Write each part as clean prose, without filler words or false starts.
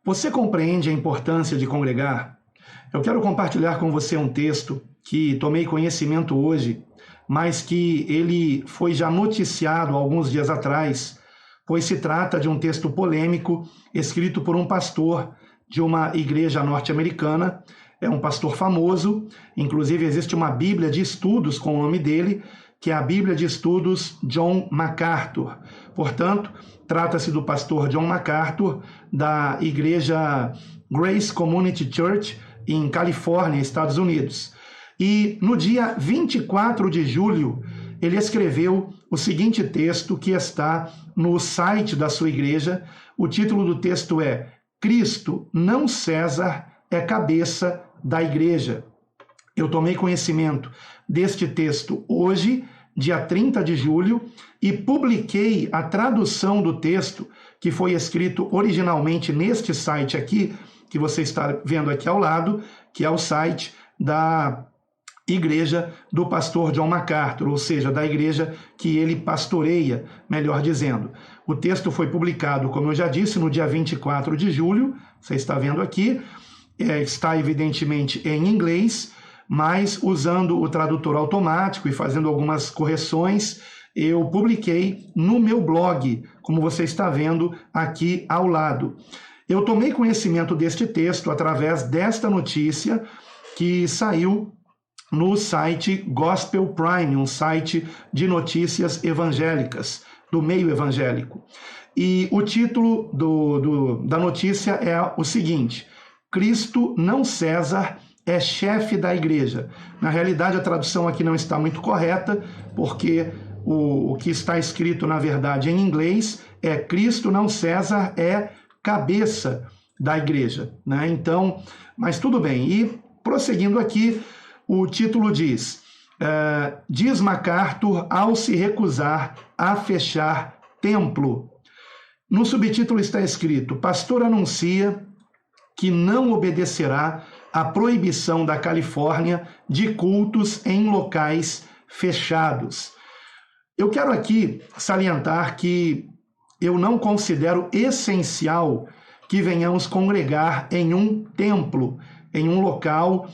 Você compreende a importância de congregar? Eu quero compartilhar com você um texto que tomei conhecimento hoje, mas que ele foi já noticiado alguns dias atrás, pois se trata de um texto polêmico escrito por um pastor de uma igreja norte-americana. É um pastor famoso, inclusive existe uma Bíblia de estudos com o nome dele, que é a Bíblia de Estudos John MacArthur. Portanto, trata-se do pastor John MacArthur, da igreja Grace Community Church, em Califórnia, Estados Unidos. E no dia 24 de julho, ele escreveu o seguinte texto que está no site da sua igreja. O título do texto é Cristo, não César, é cabeça da igreja. Eu tomei conhecimento deste texto hoje, dia 30 de julho, e publiquei a tradução do texto que foi escrito originalmente neste site aqui, que você está vendo aqui ao lado, que é o site da igreja do pastor John MacArthur, ou seja, da igreja que ele pastoreia, melhor dizendo. O texto foi publicado, como eu já disse, no dia 24 de julho, você está vendo aqui, está evidentemente em inglês, mas usando o tradutor automático e fazendo algumas correções, eu publiquei no meu blog, como você está vendo aqui ao lado. Eu tomei conhecimento deste texto através desta notícia que saiu no site Gospel Prime, um site de notícias evangélicas, do meio evangélico. E o título da notícia é o seguinte: Cristo, não César, é chefe da igreja. Na realidade, a tradução aqui não está muito correta, porque o que está escrito, na verdade, em inglês é Cristo, não César, é cabeça da igreja, né? Então, mas tudo bem. E prosseguindo aqui, o título diz, diz MacArthur ao se recusar a fechar templo. No subtítulo está escrito, pastor anuncia que não obedecerá à proibição da Califórnia de cultos em locais fechados. Eu quero aqui salientar que eu não considero essencial que venhamos congregar em um templo, em um local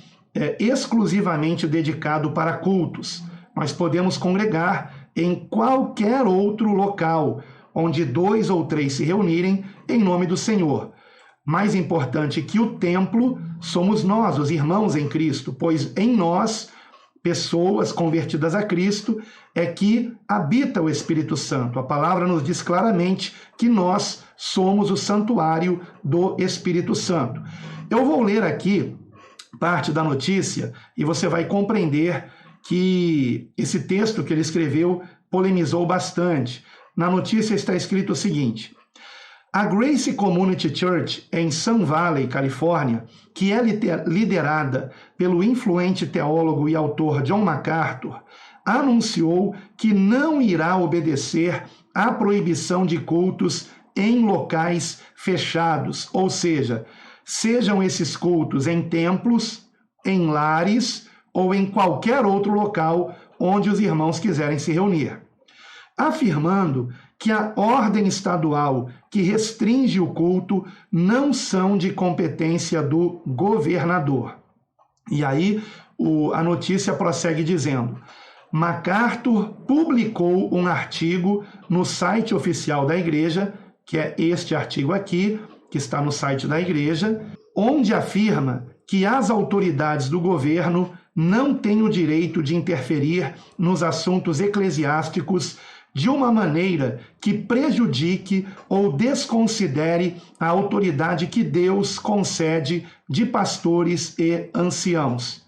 exclusivamente dedicado para cultos. Nós podemos congregar em qualquer outro local, onde 2 ou 3 se reunirem em nome do Senhor. Mais importante que o templo somos nós, os irmãos em Cristo, pois em nós, pessoas convertidas a Cristo, é que habita o Espírito Santo. A palavra nos diz claramente que nós somos o santuário do Espírito Santo. Eu vou ler aqui parte da notícia e você vai compreender que esse texto que ele escreveu polemizou bastante. Na notícia está escrito o seguinte: a Grace Community Church, em Sun Valley, Califórnia, que é liderada pelo influente teólogo e autor John MacArthur, anunciou que não irá obedecer à proibição de cultos em locais fechados, ou seja, sejam esses cultos em templos, em lares ou em qualquer outro local onde os irmãos quiserem se reunir, afirmando que a ordem estadual que restringe o culto não são de competência do governador. E aí a notícia prossegue dizendo, MacArthur publicou um artigo no site oficial da igreja, que é este artigo aqui, que está no site da igreja, onde afirma que as autoridades do governo não têm o direito de interferir nos assuntos eclesiásticos de uma maneira que prejudique ou desconsidere a autoridade que Deus concede de pastores e anciãos.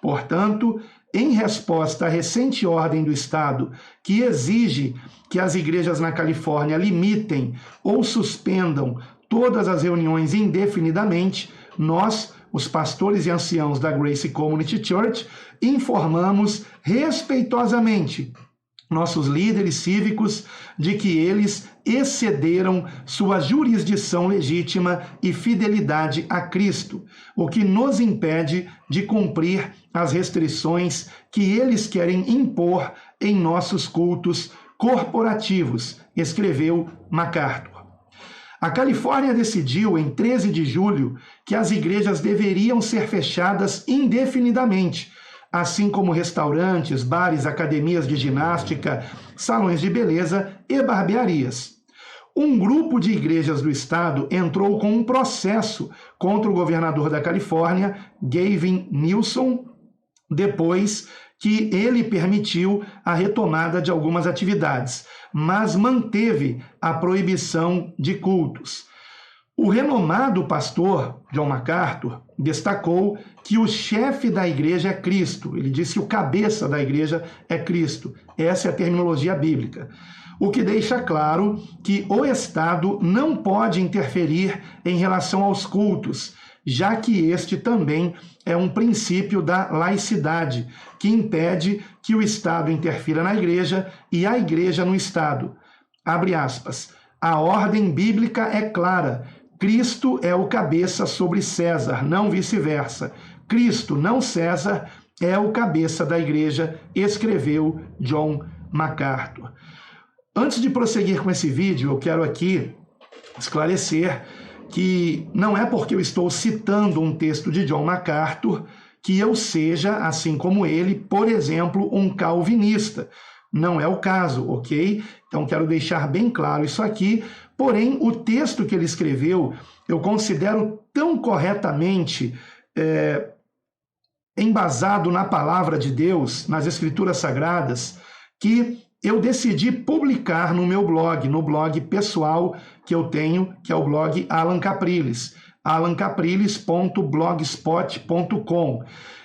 Portanto, em resposta à recente ordem do Estado que exige que as igrejas na Califórnia limitem ou suspendam todas as reuniões indefinidamente, nós, os pastores e anciãos da Grace Community Church, informamos respeitosamente nossos líderes cívicos de que eles excederam sua jurisdição legítima e fidelidade a Cristo, o que nos impede de cumprir as restrições que eles querem impor em nossos cultos corporativos, escreveu MacArthur. A Califórnia decidiu, em 13 de julho, que as igrejas deveriam ser fechadas indefinidamente, assim como restaurantes, bares, academias de ginástica, salões de beleza e barbearias. Um grupo de igrejas do estado entrou com um processo contra o governador da Califórnia, Gavin Newsom, depois que ele permitiu a retomada de algumas atividades, mas manteve a proibição de cultos. O renomado pastor John MacArthur destacou que o chefe da igreja é Cristo. Ele disse que o cabeça da igreja é Cristo. Essa é a terminologia bíblica. O que deixa claro que o Estado não pode interferir em relação aos cultos, já que este também é um princípio da laicidade, que impede que o Estado interfira na igreja e a igreja no Estado. Abre aspas. A ordem bíblica é clara. Cristo é o cabeça sobre César, não vice-versa. Cristo, não César, é o cabeça da igreja, escreveu John MacArthur. Antes de prosseguir com esse vídeo, eu quero aqui esclarecer que não é porque eu estou citando um texto de John MacArthur que eu seja, assim como ele, por exemplo, um calvinista. Não é o caso, ok? Então quero deixar bem claro isso aqui, porém o texto que ele escreveu eu considero tão corretamente embasado na palavra de Deus, nas Escrituras Sagradas, que eu decidi publicar no meu blog, no blog pessoal que eu tenho, que é o blog Alan Capriles, alancapriles.blogspot.com.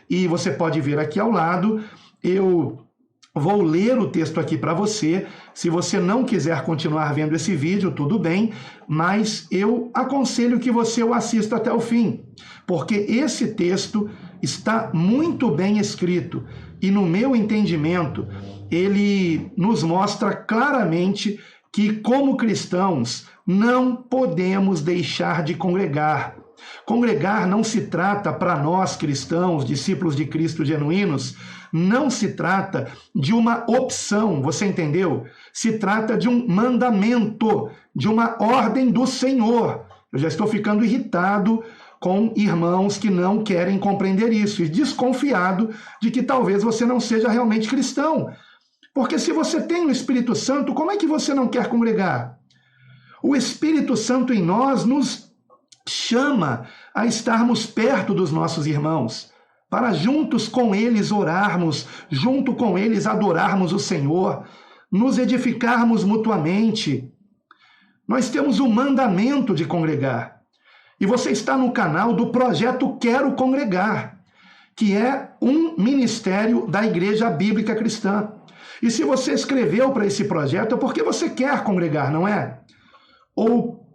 E você pode ver aqui ao lado, eu vou ler o texto aqui para você. Se você não quiser continuar vendo esse vídeo, tudo bem, mas eu aconselho que você o assista até o fim, porque esse texto está muito bem escrito e, no meu entendimento, ele nos mostra claramente que, como cristãos, não podemos deixar de congregar. Congregar não se trata, para nós cristãos, discípulos de Cristo genuínos, não se trata de uma opção, você entendeu? Se trata de um mandamento, de uma ordem do Senhor. Eu já estou ficando irritado com irmãos que não querem compreender isso e desconfiado de que talvez você não seja realmente cristão. Porque se você tem o Espírito Santo, como é que você não quer congregar? O Espírito Santo em nós nos chama a estarmos perto dos nossos irmãos, para juntos com eles orarmos, junto com eles adorarmos o Senhor, nos edificarmos mutuamente. Nós temos o mandamento de congregar. E você está no canal do projeto Quero Congregar, que é um ministério da Igreja Bíblica Cristã. E se você escreveu para esse projeto, é porque você quer congregar, não é? Ou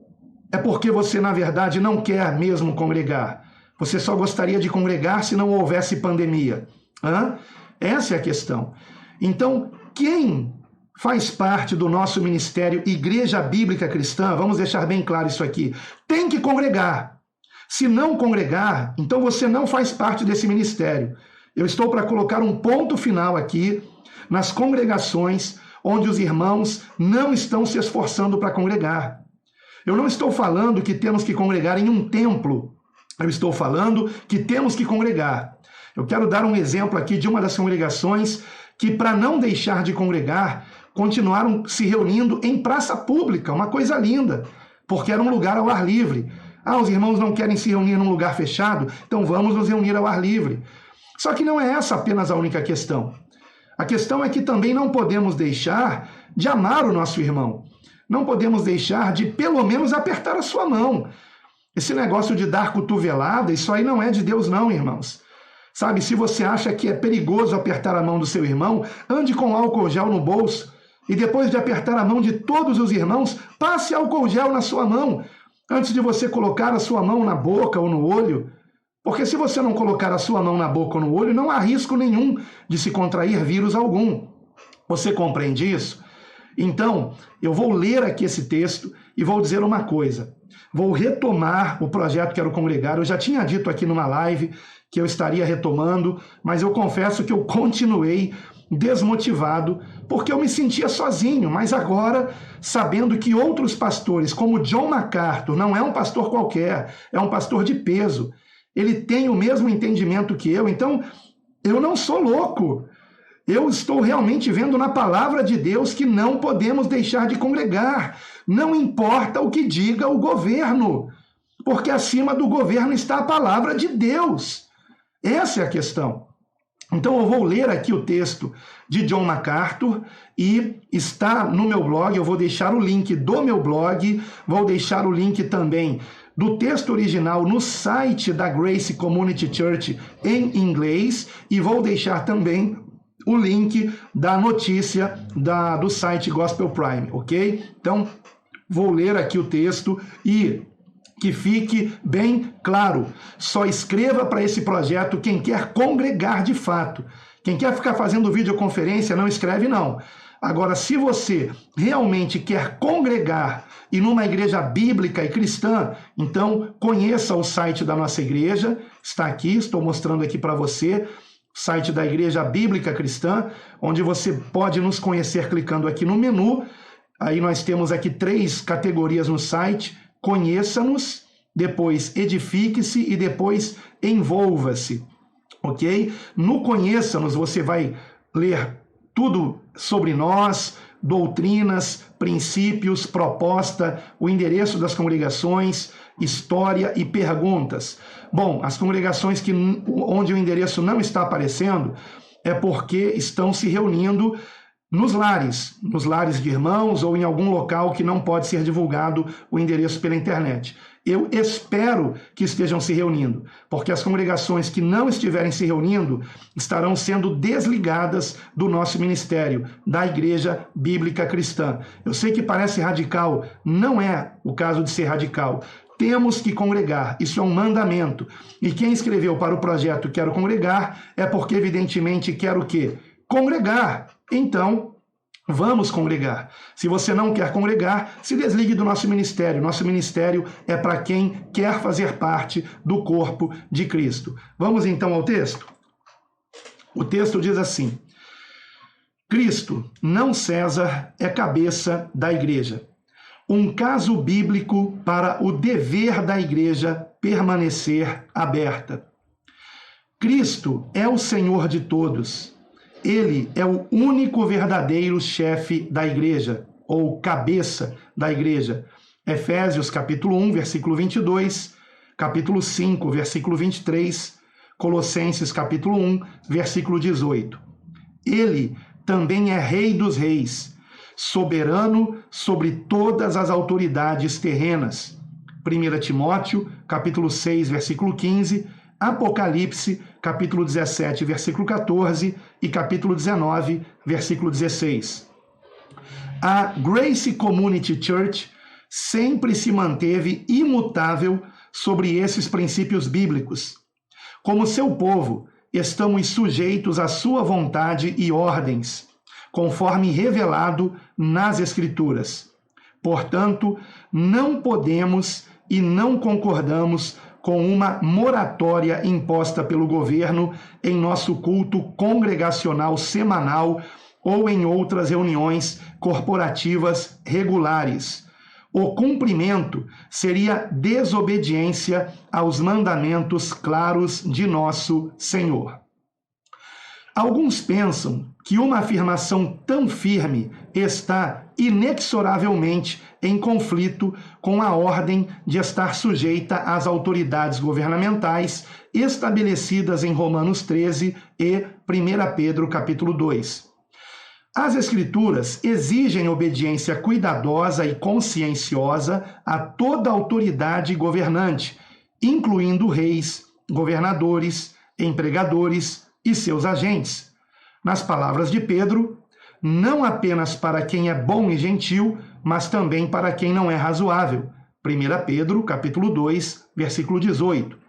é porque você, na verdade, não quer mesmo congregar? Você só gostaria de congregar se não houvesse pandemia? Essa é a questão. Então, quem faz parte do nosso ministério Igreja Bíblica Cristã, vamos deixar bem claro isso aqui, tem que congregar. Se não congregar, então você não faz parte desse ministério. Eu estou para colocar um ponto final aqui nas congregações onde os irmãos não estão se esforçando para congregar. Eu não estou falando que temos que congregar em um templo. Eu estou falando que temos que congregar. Eu quero dar um exemplo aqui de uma das congregações que, para não deixar de congregar, continuaram se reunindo em praça pública, uma coisa linda, porque era um lugar ao ar livre. Os irmãos não querem se reunir num lugar fechado, então vamos nos reunir ao ar livre. Só que não é essa apenas a única questão. A questão é que também não podemos deixar de amar o nosso irmão. Não podemos deixar de, pelo menos, apertar a sua mão. Esse negócio de dar cotovelada, isso aí não é de Deus não, irmãos. Sabe, se você acha que é perigoso apertar a mão do seu irmão, ande com álcool gel no bolso e depois de apertar a mão de todos os irmãos, passe álcool gel na sua mão, antes de você colocar a sua mão na boca ou no olho. Porque se você não colocar a sua mão na boca ou no olho, não há risco nenhum de se contrair vírus algum. Você compreende isso? Então, eu vou ler aqui esse texto e vou dizer uma coisa. Vou retomar o projeto Quero Congregar. Eu já tinha dito aqui numa live que eu estaria retomando, mas eu confesso que eu continuei desmotivado, porque eu me sentia sozinho, mas agora, sabendo que outros pastores, como John MacArthur, não é um pastor qualquer, é um pastor de peso, ele tem o mesmo entendimento que eu, então eu não sou louco. Eu estou realmente vendo na palavra de Deus que não podemos deixar de congregar. Não importa o que diga o governo, porque acima do governo está a palavra de Deus. Essa é a questão. Então eu vou ler aqui o texto de John MacArthur e está no meu blog. Eu vou deixar o link do meu blog, vou deixar o link também do texto original no site da Grace Community Church em inglês e vou deixar também o link da notícia do site Gospel Prime, ok? Então, vou ler aqui o texto e que fique bem claro. Só escreva para esse projeto quem quer congregar de fato. Quem quer ficar fazendo videoconferência, não escreve não. Agora, se você realmente quer congregar e numa igreja bíblica e cristã, então conheça o site da nossa igreja. Está aqui, estou mostrando aqui para você. Site da Igreja Bíblica Cristã, onde você pode nos conhecer clicando aqui no menu. Aí nós temos aqui 3 categorias no site: conheça-nos, depois edifique-se e depois envolva-se, ok? No conheça-nos você vai ler tudo sobre nós, doutrinas, princípios, proposta, o endereço das congregações, história e perguntas. Bom, as congregações onde o endereço não está aparecendo é porque estão se reunindo nos lares de irmãos ou em algum local que não pode ser divulgado o endereço pela internet. Eu espero que estejam se reunindo, porque as congregações que não estiverem se reunindo estarão sendo desligadas do nosso ministério, da Igreja Bíblica Cristã. Eu sei que parece radical, não é o caso de ser radical. Temos que congregar, isso é um mandamento. E quem escreveu para o projeto Quero Congregar é porque evidentemente quer o quê? Congregar. Então, vamos congregar. Se você não quer congregar, se desligue do nosso ministério. Nosso ministério é para quem quer fazer parte do corpo de Cristo. Vamos então ao texto? O texto diz assim: Cristo, não César, é cabeça da igreja. Um caso bíblico para o dever da igreja permanecer aberta. Cristo é o Senhor de todos. Ele é o único verdadeiro chefe da igreja, ou cabeça da igreja. Efésios capítulo 1, versículo 22, capítulo 5, versículo 23, Colossenses capítulo 1, versículo 18. Ele também é Rei dos Reis, soberano sobre todas as autoridades terrenas. 1 Timóteo, capítulo 6, versículo 15, Apocalipse, capítulo 17, versículo 14 e capítulo 19, versículo 16. A Grace Community Church sempre se manteve imutável sobre esses princípios bíblicos. Como seu povo, estamos sujeitos à sua vontade e ordens, conforme revelado nas Escrituras. Portanto, não podemos e não concordamos com uma moratória imposta pelo governo em nosso culto congregacional semanal ou em outras reuniões corporativas regulares. O cumprimento seria desobediência aos mandamentos claros de nosso Senhor. Alguns pensam que uma afirmação tão firme está inexoravelmente em conflito com a ordem de estar sujeita às autoridades governamentais estabelecidas em Romanos 13 e 1 Pedro capítulo 2. As Escrituras exigem obediência cuidadosa e conscienciosa a toda autoridade governante, incluindo reis, governadores, empregadores e seus agentes. Nas palavras de Pedro, não apenas para quem é bom e gentil, mas também para quem não é razoável. 1 Pedro, capítulo 2, versículo 18.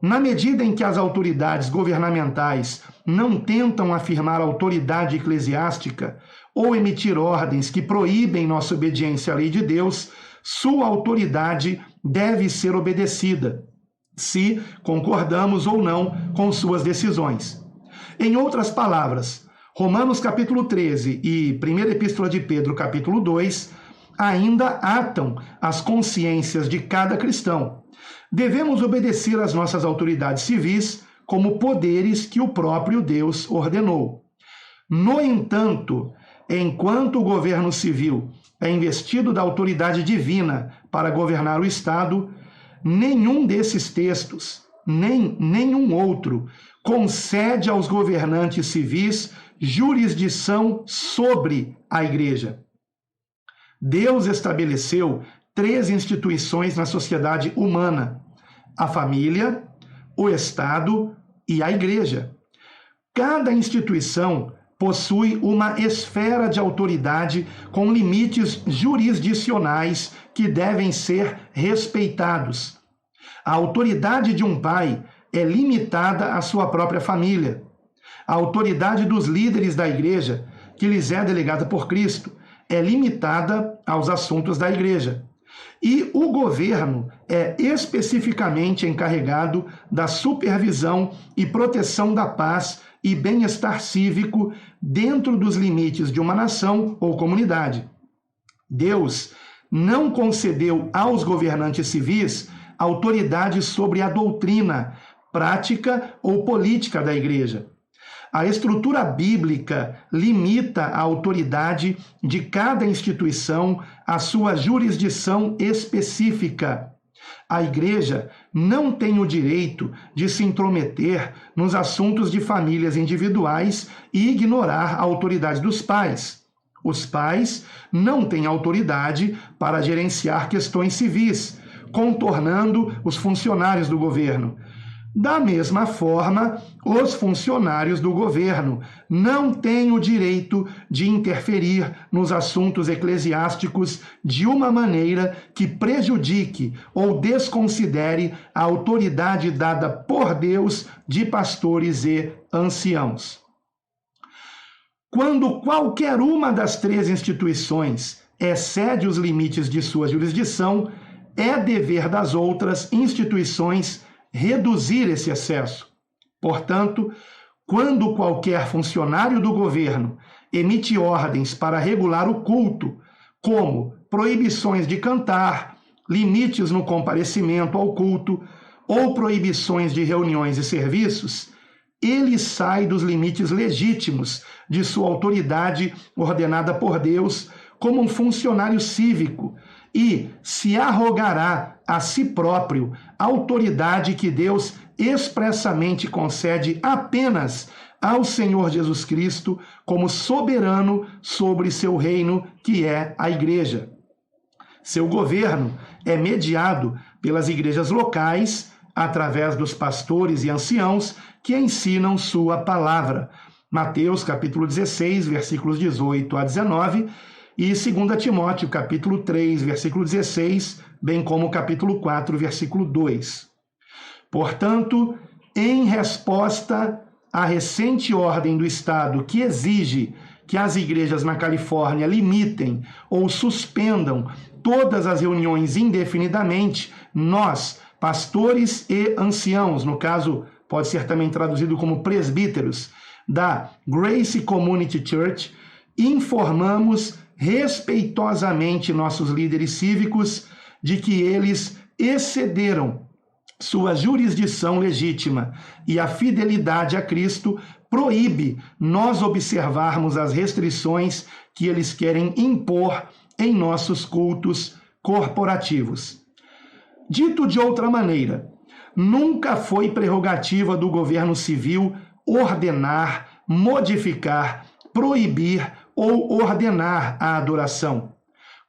Na medida em que as autoridades governamentais não tentam afirmar autoridade eclesiástica ou emitir ordens que proíbem nossa obediência à lei de Deus, sua autoridade deve ser obedecida, se concordamos ou não com suas decisões. Em outras palavras, Romanos capítulo 13 e 1ª Epístola de Pedro capítulo 2 ainda atam as consciências de cada cristão. Devemos obedecer às nossas autoridades civis como poderes que o próprio Deus ordenou. No entanto, enquanto o governo civil é investido da autoridade divina para governar o Estado, nenhum desses textos, nem nenhum outro, concede aos governantes civis jurisdição sobre a Igreja. Deus estabeleceu 3 instituições na sociedade humana: a família, o Estado e a Igreja. Cada instituição possui uma esfera de autoridade com limites jurisdicionais que devem ser respeitados. A autoridade de um pai é limitada à sua própria família. A autoridade dos líderes da igreja, que lhes é delegada por Cristo, é limitada aos assuntos da igreja. E o governo é especificamente encarregado da supervisão e proteção da paz e bem-estar cívico dentro dos limites de uma nação ou comunidade. Deus não concedeu aos governantes civis autoridade sobre a doutrina, prática ou política da igreja. A estrutura bíblica limita a autoridade de cada instituição à sua jurisdição específica. A igreja não tem o direito de se intrometer nos assuntos de famílias individuais e ignorar a autoridade dos pais. Os pais não têm autoridade para gerenciar questões civis, contornando os funcionários do governo. Da mesma forma, os funcionários do governo não têm o direito de interferir nos assuntos eclesiásticos de uma maneira que prejudique ou desconsidere a autoridade dada por Deus de pastores e anciãos. Quando qualquer uma das 3 instituições excede os limites de sua jurisdição, é dever das outras instituições reduzir esse excesso. Portanto, quando qualquer funcionário do governo emite ordens para regular o culto, como proibições de cantar, limites no comparecimento ao culto ou proibições de reuniões e serviços, ele sai dos limites legítimos de sua autoridade ordenada por Deus como um funcionário cívico e se arrogará a si próprio a autoridade que Deus expressamente concede apenas ao Senhor Jesus Cristo como soberano sobre seu reino, que é a igreja. Seu governo é mediado pelas igrejas locais, através dos pastores e anciãos que ensinam sua palavra. Mateus capítulo 16, versículos 18 a 19, e 2 Timóteo capítulo 3, versículo 16, bem como capítulo 4, versículo 2. Portanto, em resposta à recente ordem do Estado que exige que as igrejas na Califórnia limitem ou suspendam todas as reuniões indefinidamente, nós, pastores e anciãos, no caso, pode ser também traduzido como presbíteros, da Grace Community Church, informamos respeitosamente nossos líderes cívicos de que eles excederam sua jurisdição legítima e a fidelidade a Cristo proíbe nós observarmos as restrições que eles querem impor em nossos cultos corporativos. Dito de outra maneira, nunca foi prerrogativa do governo civil ordenar, modificar, proibir ou ordenar a adoração.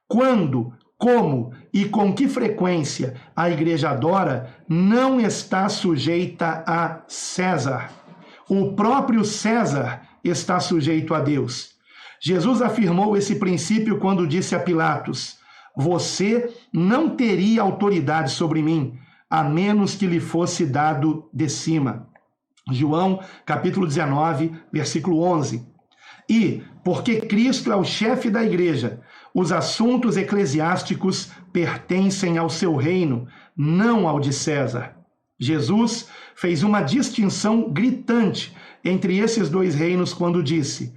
Quando, como e com que frequência a igreja adora não está sujeita a César. O próprio César está sujeito a Deus. Jesus afirmou esse princípio quando disse a Pilatos: "Você não teria autoridade sobre mim, a menos que lhe fosse dado de cima." João, capítulo 19, versículo 11. E, porque Cristo é o chefe da igreja, os assuntos eclesiásticos pertencem ao seu reino, não ao de César. Jesus fez uma distinção gritante entre esses dois reinos quando disse: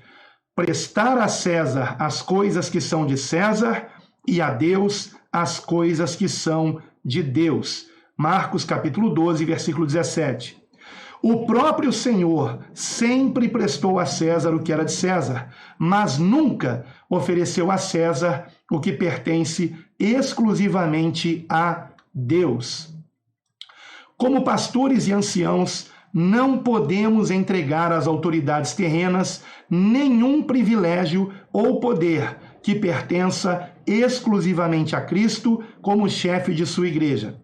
prestar a César as coisas que são de César e a Deus as coisas que são de Deus. Marcos capítulo 12, versículo 17. O próprio Senhor sempre prestou a César o que era de César, mas nunca ofereceu a César o que pertence exclusivamente a Deus. Como pastores e anciãos, não podemos entregar às autoridades terrenas nenhum privilégio ou poder que pertença exclusivamente a Cristo como chefe de sua igreja.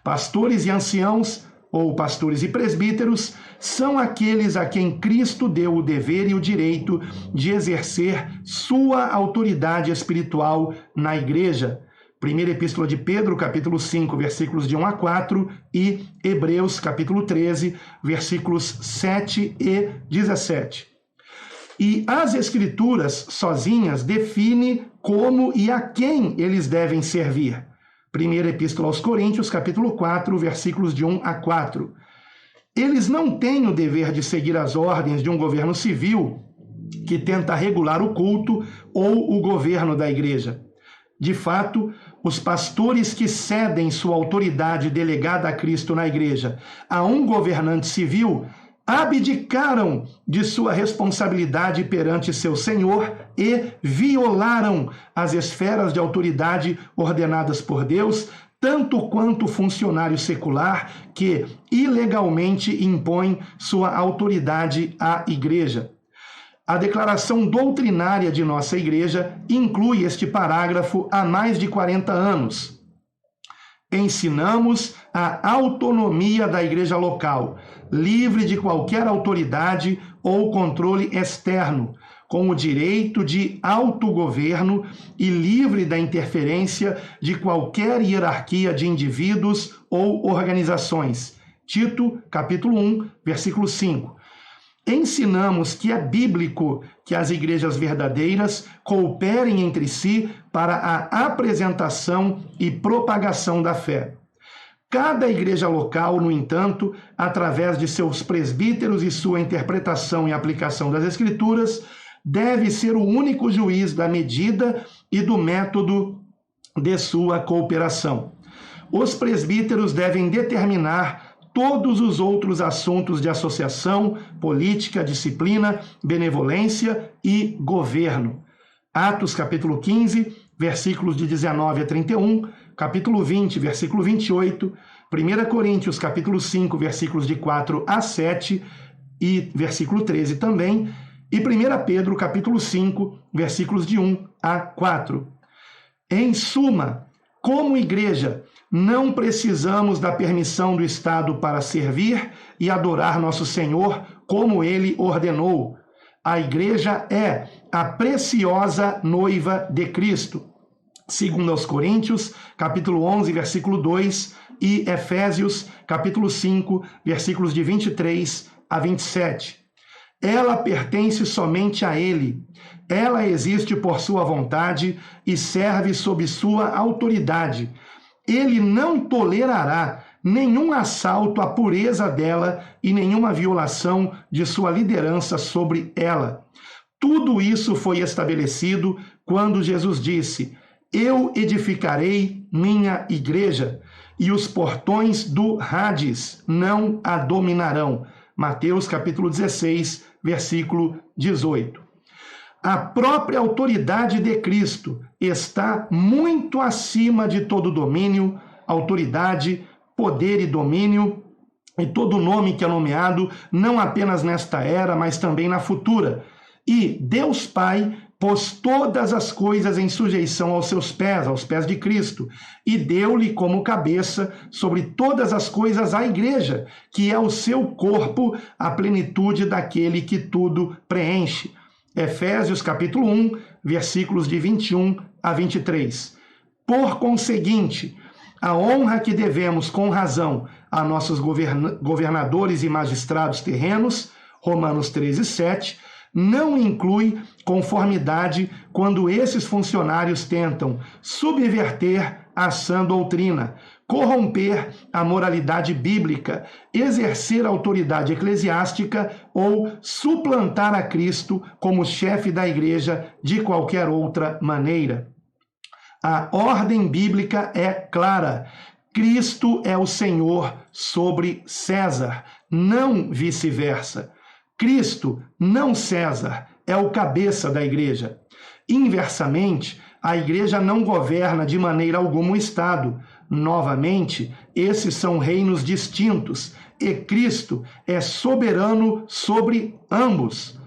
Pastores e anciãos, ou pastores e presbíteros, são aqueles a quem Cristo deu o dever e o direito de exercer sua autoridade espiritual na igreja. Primeira Epístola de Pedro, capítulo 5, versículos de 1 a 4, e Hebreus, capítulo 13, versículos 7 e 17. E as Escrituras sozinhas definem como e a quem eles devem servir. Primeira Epístola aos Coríntios, capítulo 4, versículos de 1 a 4. Eles não têm o dever de seguir as ordens de um governo civil que tenta regular o culto ou o governo da igreja. De fato, os pastores que cedem sua autoridade delegada a Cristo na igreja a um governante civil abdicaram de sua responsabilidade perante seu Senhor e violaram as esferas de autoridade ordenadas por Deus, tanto quanto o funcionário secular que ilegalmente impõe sua autoridade à igreja. A declaração doutrinária de nossa igreja inclui este parágrafo há mais de 40 anos. Ensinamos a autonomia da igreja local, livre de qualquer autoridade ou controle externo, com o direito de autogoverno e livre da interferência de qualquer hierarquia de indivíduos ou organizações. Tito, capítulo 1, versículo 5. Ensinamos que é bíblico que as igrejas verdadeiras cooperem entre si para a apresentação e propagação da fé. Cada igreja local, no entanto, através de seus presbíteros e sua interpretação e aplicação das Escrituras, deve ser o único juiz da medida e do método de sua cooperação. Os presbíteros devem determinar todos os outros assuntos de associação, política, disciplina, benevolência e governo. Atos, capítulo 15, versículos de 19 a 31, capítulo 20, versículo 28, 1 Coríntios, capítulo 5, versículos de 4 a 7 e versículo 13 também, e 1 Pedro, capítulo 5, versículos de 1 a 4. Em suma, como igreja, não precisamos da permissão do Estado para servir e adorar nosso Senhor como ele ordenou. A igreja é a preciosa noiva de Cristo. Segundo aos Coríntios, capítulo 11, versículo 2, e Efésios, capítulo 5, versículos de 23 a 27. Ela pertence somente a ele. Ela existe por sua vontade e serve sob sua autoridade. Ele não tolerará nenhum assalto à pureza dela e nenhuma violação de sua liderança sobre ela. Tudo isso foi estabelecido quando Jesus disse: eu edificarei minha igreja, e os portões do Hades não a dominarão. Mateus capítulo 16, versículo 18. A própria autoridade de Cristo está muito acima de todo domínio, autoridade, poder e domínio, e todo nome que é nomeado, não apenas nesta era, mas também na futura. E Deus Pai pôs todas as coisas em sujeição aos seus pés, aos pés de Cristo, e deu-lhe como cabeça sobre todas as coisas a igreja, que é o seu corpo, a plenitude daquele que tudo preenche. Efésios capítulo 1, versículos de 21 a 23. Por conseguinte, a honra que devemos com razão a nossos governadores e magistrados terrenos, Romanos 13, 7, não inclui conformidade quando esses funcionários tentam subverter a sã doutrina, corromper a moralidade bíblica, exercer autoridade eclesiástica ou suplantar a Cristo como chefe da igreja de qualquer outra maneira. A ordem bíblica é clara. Cristo é o Senhor sobre César, não vice-versa. Cristo, não César, é o cabeça da igreja. Inversamente, a igreja não governa de maneira alguma o Estado. Novamente, esses são reinos distintos e Cristo é soberano sobre ambos.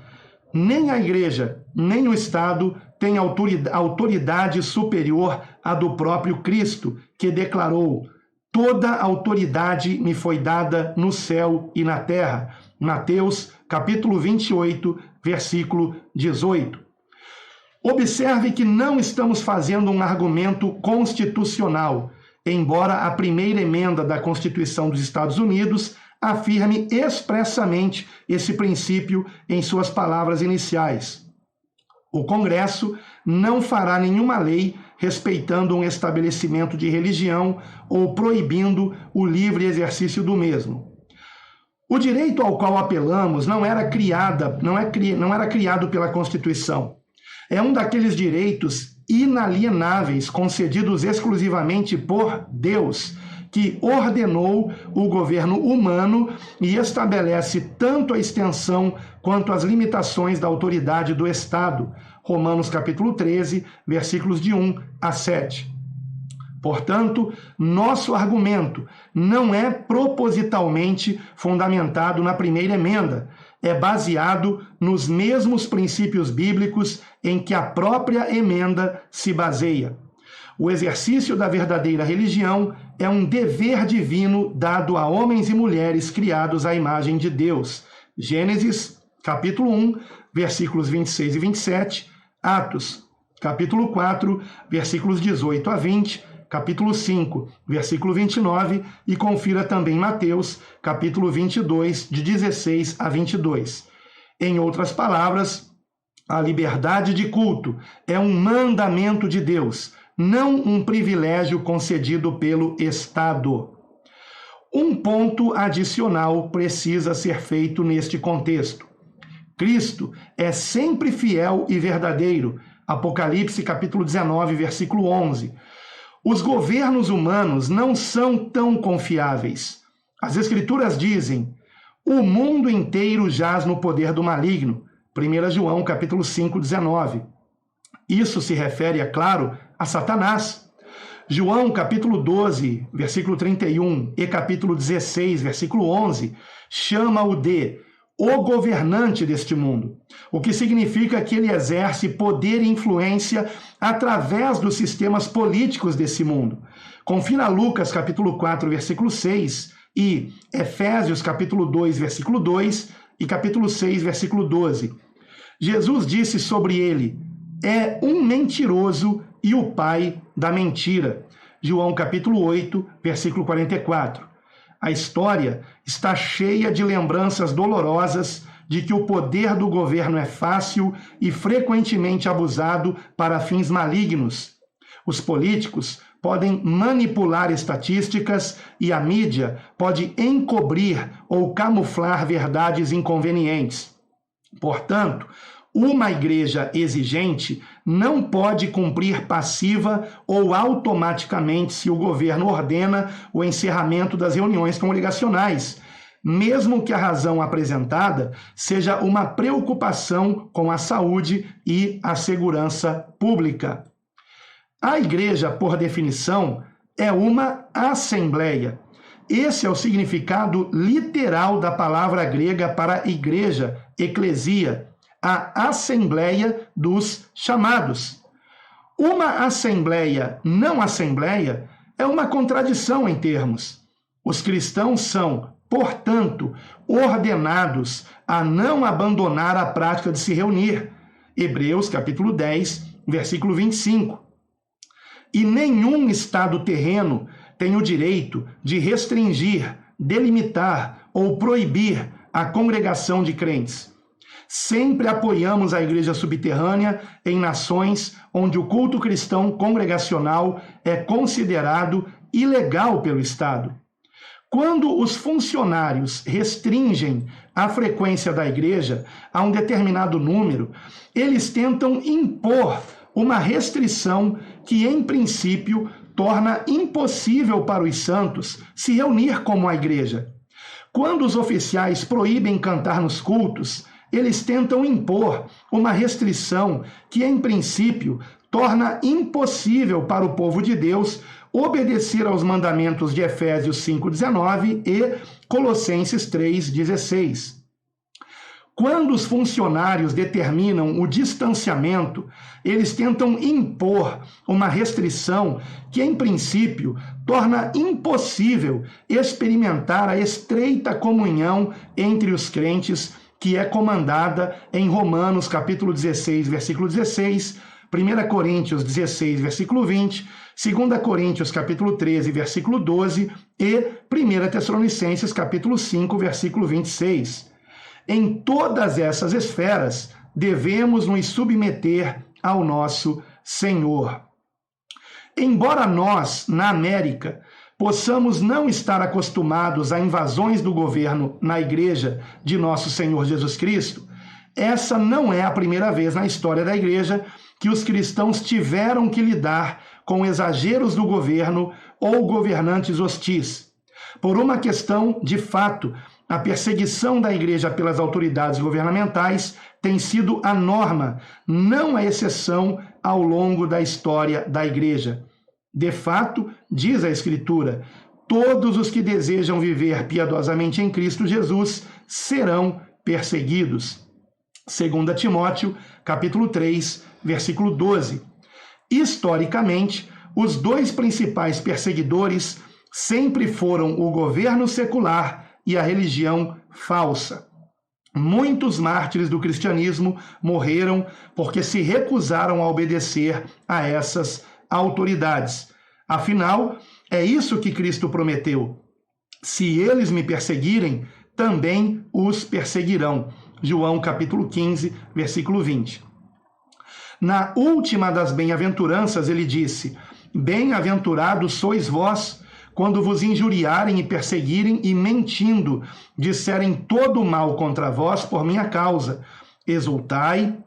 Nem a igreja, nem o Estado têm autoridade superior à do próprio Cristo, que declarou: toda autoridade me foi dada no céu e na terra. Mateus, capítulo 28, versículo 18. Observe que não estamos fazendo um argumento constitucional, embora a primeira emenda da Constituição dos Estados Unidos afirme expressamente esse princípio em suas palavras iniciais. O Congresso não fará nenhuma lei respeitando um estabelecimento de religião ou proibindo o livre exercício do mesmo. O direito ao qual apelamos não era criado pela Constituição. É um daqueles direitos inalienáveis concedidos exclusivamente por Deus, que ordenou o governo humano e estabelece tanto a extensão quanto as limitações da autoridade do Estado. Romanos capítulo 13, versículos de 1 a 7. Portanto, nosso argumento não é propositalmente fundamentado na primeira emenda, é baseado nos mesmos princípios bíblicos em que a própria emenda se baseia. O exercício da verdadeira religião é um dever divino dado a homens e mulheres criados à imagem de Deus. Gênesis, capítulo 1, versículos 26 e 27, Atos, capítulo 4, versículos 18 a 20, capítulo 5, versículo 29, e confira também Mateus, capítulo 22, de 16 a 22. Em outras palavras, a liberdade de culto é um mandamento de Deus, não um privilégio concedido pelo Estado. Um ponto adicional precisa ser feito neste contexto. Cristo é sempre fiel e verdadeiro. Apocalipse capítulo 19, versículo 11. Os governos humanos não são tão confiáveis. As Escrituras dizem: o mundo inteiro jaz no poder do maligno. 1 João capítulo 5, 19. Isso se refere, é claro, a Satanás. João capítulo 12, versículo 31 e capítulo 16, versículo 11, chama-o de o governante deste mundo, o que significa que ele exerce poder e influência através dos sistemas políticos desse mundo. Confira Lucas capítulo 4, versículo 6 e Efésios capítulo 2, versículo 2 e capítulo 6, versículo 12. Jesus disse sobre ele: é um mentiroso e o pai da mentira. João capítulo 8, versículo 44. A história está cheia de lembranças dolorosas de que o poder do governo é fácil e frequentemente abusado para fins malignos. Os políticos podem manipular estatísticas e a mídia pode encobrir ou camuflar verdades inconvenientes. Portanto, uma igreja exigente não pode cumprir passiva ou automaticamente se o governo ordena o encerramento das reuniões congregacionais, mesmo que a razão apresentada seja uma preocupação com a saúde e a segurança pública. A igreja, por definição, é uma assembleia. Esse é o significado literal da palavra grega para igreja, eclesia, a assembleia dos chamados. Uma assembleia não assembleia é uma contradição em termos. Os cristãos são, portanto, ordenados a não abandonar a prática de se reunir. Hebreus capítulo 10, versículo 25. E nenhum estado terreno tem o direito de restringir, delimitar ou proibir a congregação de crentes. Sempre apoiamos a igreja subterrânea em nações onde o culto cristão congregacional é considerado ilegal pelo Estado. Quando os funcionários restringem a frequência da igreja a um determinado número, eles tentam impor uma restrição que, em princípio, torna impossível para os santos se reunir como a igreja. Quando os oficiais proíbem cantar nos cultos, eles tentam impor uma restrição que, em princípio, torna impossível para o povo de Deus obedecer aos mandamentos de Efésios 5,19 e Colossenses 3,16. Quando os funcionários determinam o distanciamento, eles tentam impor uma restrição que, em princípio, torna impossível experimentar a estreita comunhão entre os crentes, que é comandada em Romanos capítulo 16, versículo 16, 1 Coríntios 16, versículo 20, 2 Coríntios capítulo 13, versículo 12 e 1 Tessalonicenses capítulo 5, versículo 26. Em todas essas esferas, devemos nos submeter ao nosso Senhor. Embora nós, na América, possamos não estar acostumados a invasões do governo na igreja de nosso Senhor Jesus Cristo, essa não é a primeira vez na história da igreja que os cristãos tiveram que lidar com exageros do governo ou governantes hostis. Por uma questão de fato, a perseguição da igreja pelas autoridades governamentais tem sido a norma, não a exceção ao longo da história da igreja. De fato, diz a Escritura, todos os que desejam viver piedosamente em Cristo Jesus serão perseguidos. 2 Timóteo, capítulo 3, versículo 12. Historicamente, os dois principais perseguidores sempre foram o governo secular e a religião falsa. Muitos mártires do cristianismo morreram porque se recusaram a obedecer a essas autoridades. Afinal, é isso que Cristo prometeu. Se eles me perseguirem, também os perseguirão. João capítulo 15, versículo 20. Na última das bem-aventuranças, ele disse: bem-aventurados sois vós, quando vos injuriarem e perseguirem e mentindo, disserem todo o mal contra vós por minha causa. Exultai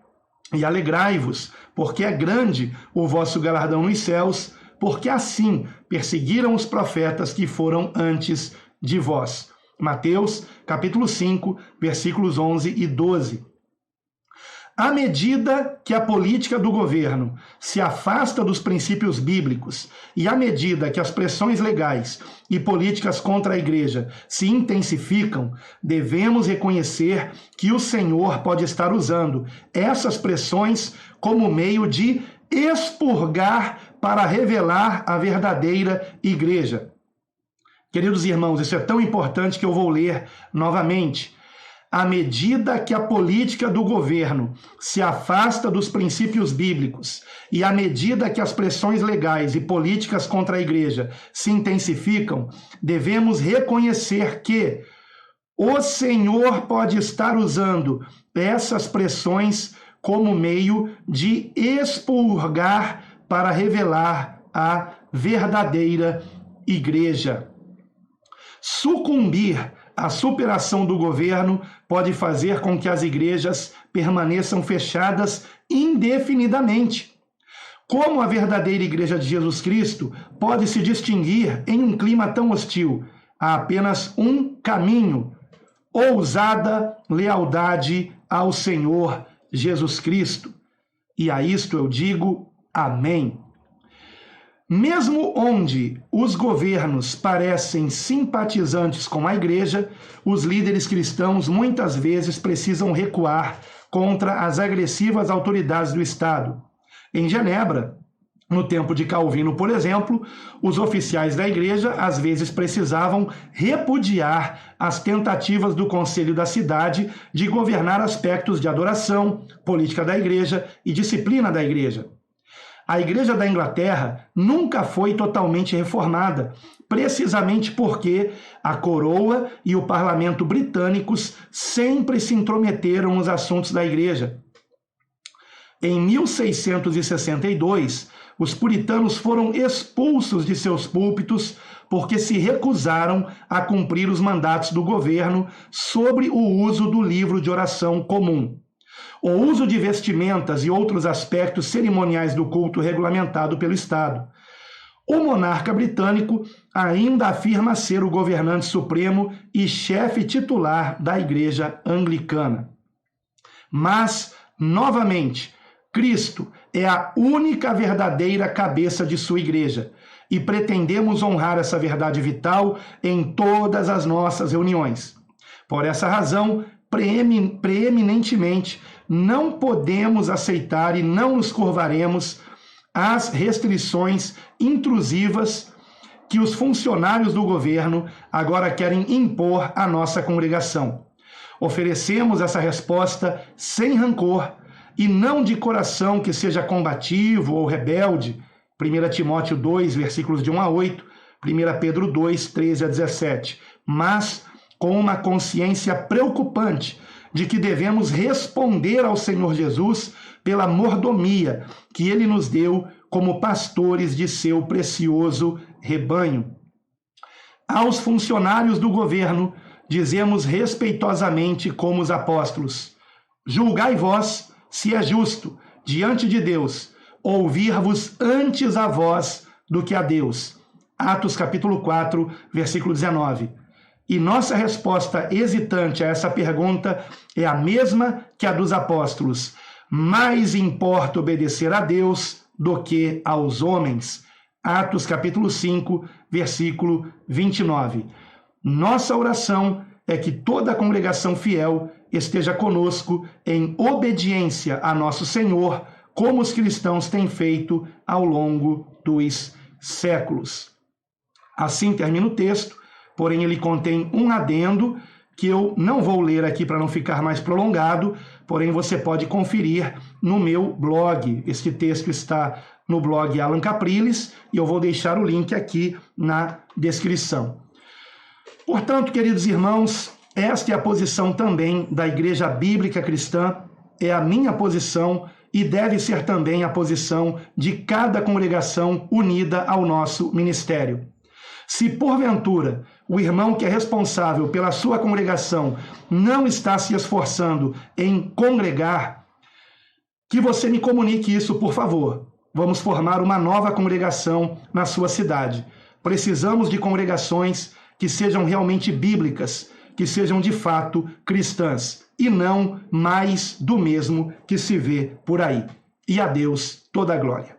e alegrai-vos, porque é grande o vosso galardão nos céus, porque assim perseguiram os profetas que foram antes de vós. Mateus, capítulo 5, versículos 11 e 12. À medida que a política do governo se afasta dos princípios bíblicos e à medida que as pressões legais e políticas contra a igreja se intensificam, devemos reconhecer que o Senhor pode estar usando essas pressões como meio de expurgar para revelar a verdadeira igreja. Queridos irmãos, isso é tão importante que eu vou ler novamente. À medida que a política do governo se afasta dos princípios bíblicos e à medida que as pressões legais e políticas contra a igreja se intensificam, devemos reconhecer que o Senhor pode estar usando essas pressões como meio de expurgar para revelar a verdadeira igreja. Sucumbir à superação do governo pode fazer com que as igrejas permaneçam fechadas indefinidamente. Como a verdadeira igreja de Jesus Cristo pode se distinguir em um clima tão hostil? Há apenas um caminho: ousada lealdade ao Senhor Jesus Cristo. E a isto eu digo amém. Mesmo onde os governos parecem simpatizantes com a igreja, os líderes cristãos muitas vezes precisam recuar contra as agressivas autoridades do Estado. Em Genebra, no tempo de Calvino, por exemplo, os oficiais da igreja às vezes precisavam repudiar as tentativas do conselho da cidade de governar aspectos de adoração, política da igreja e disciplina da igreja. A Igreja da Inglaterra nunca foi totalmente reformada, precisamente porque a coroa e o parlamento britânicos sempre se intrometeram nos assuntos da igreja. Em 1662, Os puritanos foram expulsos de seus púlpitos porque se recusaram a cumprir os mandatos do governo sobre o uso do livro de oração comum. O uso de vestimentas e outros aspectos cerimoniais do culto regulamentado pelo Estado. O monarca britânico ainda afirma ser o governante supremo e chefe titular da Igreja Anglicana. Mas, novamente, Cristo é a única verdadeira cabeça de sua igreja e pretendemos honrar essa verdade vital em todas as nossas reuniões. Por essa razão, preeminentemente, não podemos aceitar e não nos curvaremos às restrições intrusivas que os funcionários do governo agora querem impor à nossa congregação. Oferecemos essa resposta sem rancor e não de coração que seja combativo ou rebelde. 1 Timóteo 2, versículos de 1 a 8, 1 Pedro 2, 13 a 17, mas com uma consciência preocupante de que devemos responder ao Senhor Jesus pela mordomia que ele nos deu como pastores de seu precioso rebanho. Aos funcionários do governo, dizemos respeitosamente como os apóstolos: julgai vós se é justo, diante de Deus, ouvir-vos antes a vós do que a Deus. Atos capítulo 4, versículo 19. E nossa resposta hesitante a essa pergunta é a mesma que a dos apóstolos: mais importa obedecer a Deus do que aos homens. Atos capítulo 5, versículo 29. Nossa oração é que toda a congregação fiel esteja conosco em obediência a nosso Senhor, como os cristãos têm feito ao longo dos séculos. Assim termina o texto, porém ele contém um adendo que eu não vou ler aqui para não ficar mais prolongado, porém você pode conferir no meu blog. Este texto está no blog Alan Capriles e eu vou deixar o link aqui na descrição. Portanto, queridos irmãos, esta é a posição também da Igreja Bíblica Cristã, é a minha posição e deve ser também a posição de cada congregação unida ao nosso ministério. Se porventura o irmão que é responsável pela sua congregação não está se esforçando em congregar, que você me comunique isso, por favor. Vamos formar uma nova congregação na sua cidade. Precisamos de congregações que sejam realmente bíblicas, que sejam de fato cristãs, e não mais do mesmo que se vê por aí. E a Deus toda a glória.